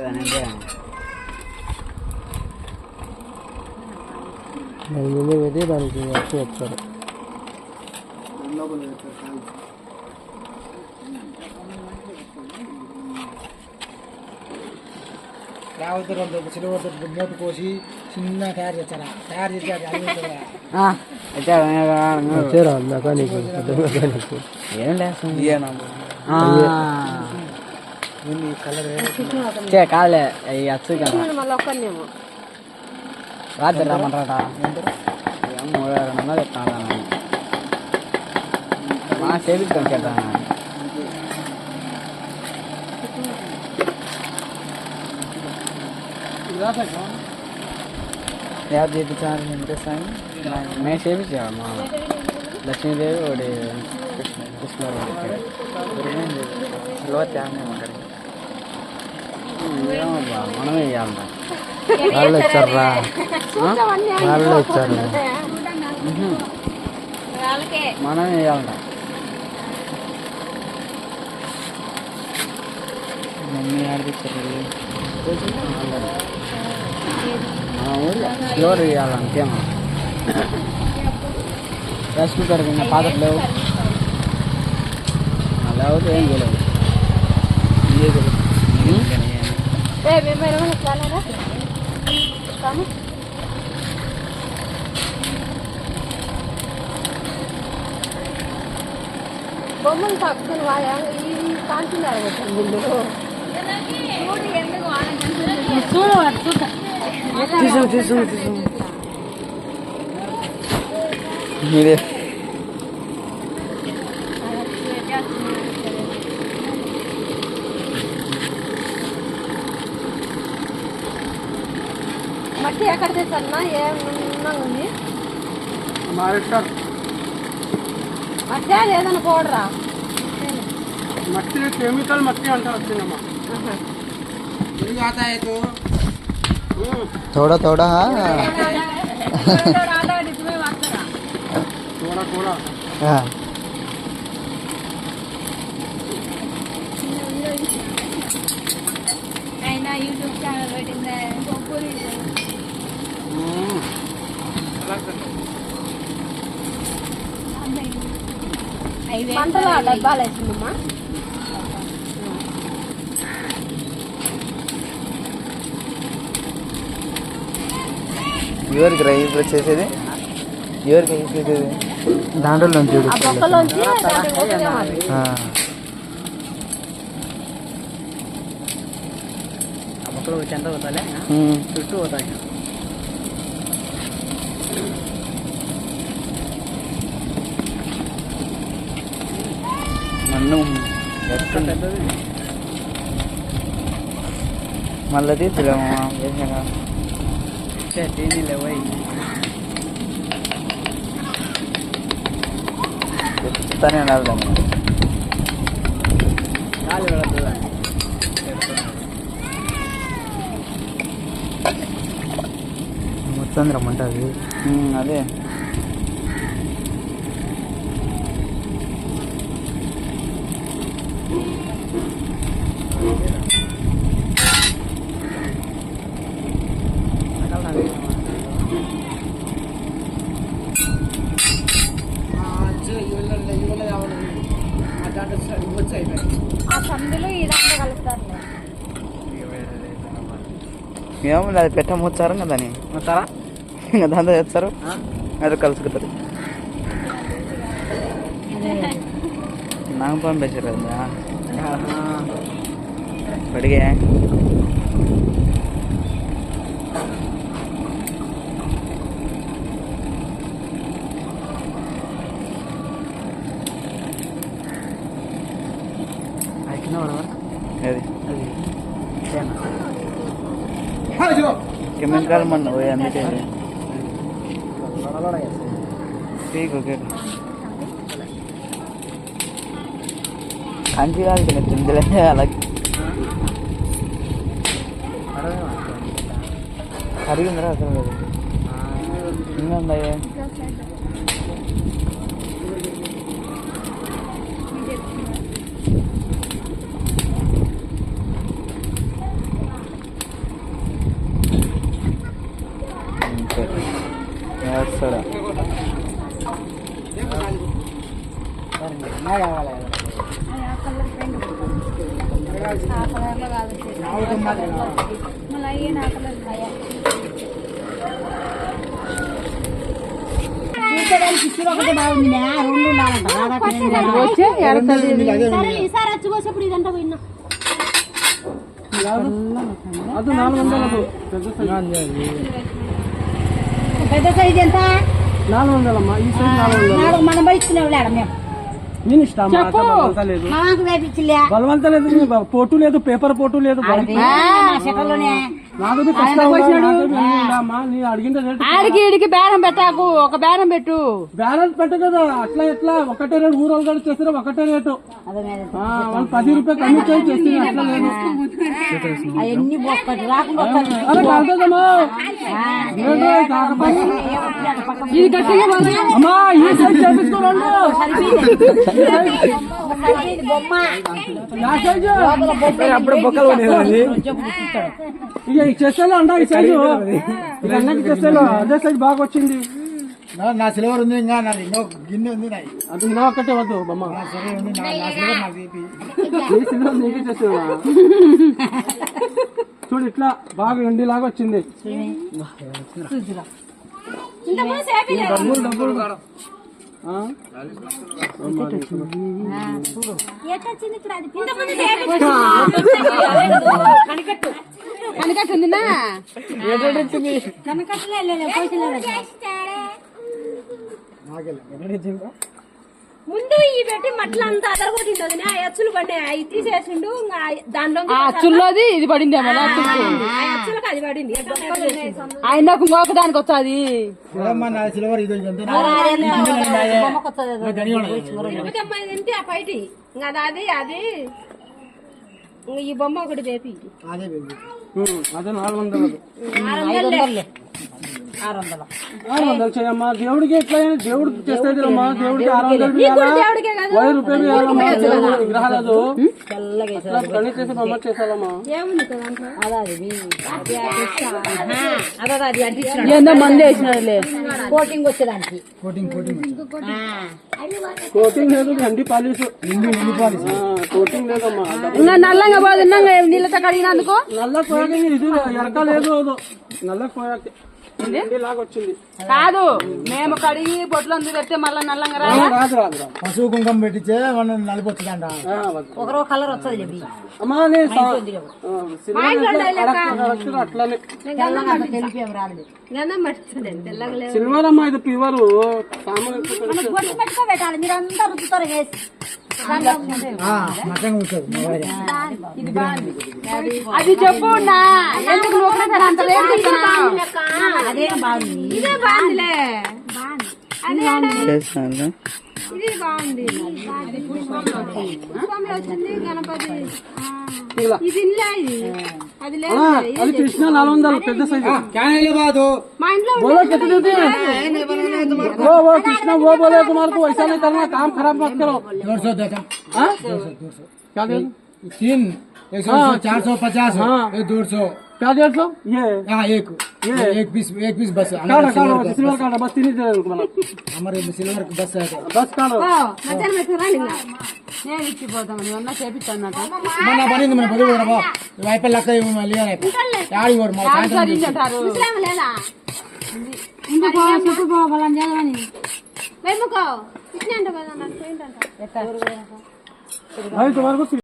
దాని మీద పెట్టి దానికి వచ్చి వచ్చారు. మూట కోసి చిన్న తయారు చేస్తారా? తయారు వచ్చారా మెకానిక్? ఏం లేదు కాదులే అవి వచ్చు కదా. రాత్రి రమ్మంటారా? ఏమో చెప్తాను మా చేపిస్తాను కదా. యాప్ చేయించాలి ఇంట్రెస్ట్ మేము చేయించాము. మా లక్ష్మీదేవి ఒకటి కృష్ణారావు మనమే ఇవ్వాలి. వాళ్ళు వచ్చారా? వాళ్ళు వచ్చారు మనమే ఇవ్వాలంట. మమ్మీ ఆడిపించారు ఫ్లోర్ ఇవ్వాలంతేమో. రైస్ కుక్కర్ కింద పాత్రలు లేవు, లేకపోతే ఏం చేయలేవు. బొమ్మలు తక్కువ కాంటున్నారు మీరే మట్టి ఎక్కడ తెచ్చన్నా ఏమన్నా ఉంది మట్టి ఏదైనా పౌడరా? మట్టి కెమికల్ మట్టి అంటారు వచ్చిందమ్మా. थोड़ा थोड़ा हाँ थोड़ा थोड़ा हाँ యూట్యూబ్ ఛానల్ పెట్టింది. పంటలో డబ్బాలు వేసిందమ్మా. ఎవరికి రా ఇప్పుడు చేసేది? ఎవరికి చేసేది? దాంట్లో చూడు మొక్కలు చెంత పోతాలే చుట్టూ పోతాయి. మన్ను మళ్ళీ తీసుకురామా వేసాక లేవు చెప్తానే ఉండాలి. గాలి వెళుతుందా మొత్తం రమ్మంటుంది. అదే ఏమో అది పెట్టమొచ్చారు కదా దాన్ని మొత్తారా ఇంకా దాంతో చేస్తారు అది కలుసుకుంటారు. నాకు పంపించారు కదా అడిగే అది కెమికల్ మన అందుకే కంచి కాదు తిందిలే అలాగే కరిగిందిరా అసలు ఇంకా వస్తాడా ఈసారి వచ్చి కోసేప్పుడు ఇదంతా పోయినా అది 400 పెద్ద సైజ్ ఎంత 400 అమ్మా. ఈ సైజ్ 400. మనం బయటకునేవాళ్ళ మేము నేను ఇష్టం లేదు, మాకు వేపించలే బలవంతం లేదు, పోటు లేదు, పేపర్ పోటు లేదు. నాకు నీ అడిగిన రేటు ఆడికి ఈడికి బేరం పెట్టాకు, ఒక బేరం పెట్టు. బ్యాలెన్స్ పెట్ట కదా. అట్లా ఎట్లా ఒకటే రేటు ఊరు కూడా చేస్తారు, ఒకటే రేటు. వాళ్ళు 10 రూపాయలు కమిట్ చేస్తే అట్లా లేదు. అరే కాదమ్మా, అమ్మా ఈ సైజ్ చేపించుకోరండి. అప్పుడు బొక్కలు ఇక చేస్తాను అంట. ఈ సైజు అన్నకి చేస్తాను, అదే సైజ్ బాగా వచ్చింది. నా సిల్వర్ ఉంది, ఇంకా నా గిన్నె ఉంది. అది నా ఒక్కటే వద్దు బొమ్మ, నీకే చేస్తావా? చూడు ఇట్లా బాగా ఎండిలాగా వచ్చింది. డబ్బులు డబ్బులు కనకట్టుందినా ముందు ఈ పెట్టి మట్ల అంతా అదరగొట్టిండు, అచ్చులు పడినాయి, అవి తీసేసిండు. దాంట్లో అచ్చుల్లోది ఇది పడింది, అచ్చులకు అది పడింది. ఆయన ఇంకొక దానికి వచ్చాది సిల్వర్ ఇది తింటే ఆ పైటి ఇంకా అది అది ఈ బొమ్మ ఒకటి చేపి అదే అదే 600 చేయమ్మా. దేవుడికి ఎట్లా దేవుడికి చేస్తుంది అమ్మా. దేవుడికి 600 విగ్రహాలు గణేష్ చేసి బొమ్మ చేసాలమ్మా. ఏందో మంది వేసినట్లే కోటింగ్ కోటింగ్ లేదు, గండి పాలిసు కోటింగ్ లేదమ్మా. ఇంకా నల్లంగా పోతున్నా నీళ్ళతో కడిగినందుకు నల్ల పోయాక ఇది ఎరక లేదు, నల్ల పోయాక లాగా వచ్చింది. కాదు మేము కడిగి బొట్లు పెడితే మళ్ళీ నల్లంగా రాదు రాదు రాదు. పశువు కుంకం పెట్టించే మనం నలిపొచ్చుదంట. ఒకరో కలర్ వస్తుంది అమ్మా. అట్లానే సిల్వర్ అమ్మా, ఇది ప్యూర్ పెట్టాలి. మీరు అంతా రుచుతారు అది చెప్పు ఎందుకు అంత అదే బాగుంది, ఇదే బాగుందిలే. ఇది బాగుంది, వచ్చింది గణపతి. ఇది అది లేదు, అది కృష్ణ 400 పెద్ద సైజు. మా ఇంట్లో कृष्णा वो बोले तुम्हारे को ऐसा नहीं करना, काम खराब मत करो. 200 देता. क्या दे? 3 450. हाँ 200. क्या 150? ये एक पीस बस. सिल्वर कार्ड बस 3 दे बना. हमारे सिल्वर बस है, बस कार्ड నేను ఇచ్చిపోతామని అన్న చేపిస్తానట. మన పని మన పది కూడా వైపు లెక్క మళ్ళీ యాడి కూడా మన లేదా ఇందుకో చుట్టుకోవాలని చదవని వెముకో ఇట్లా అంటే तुम्हारे को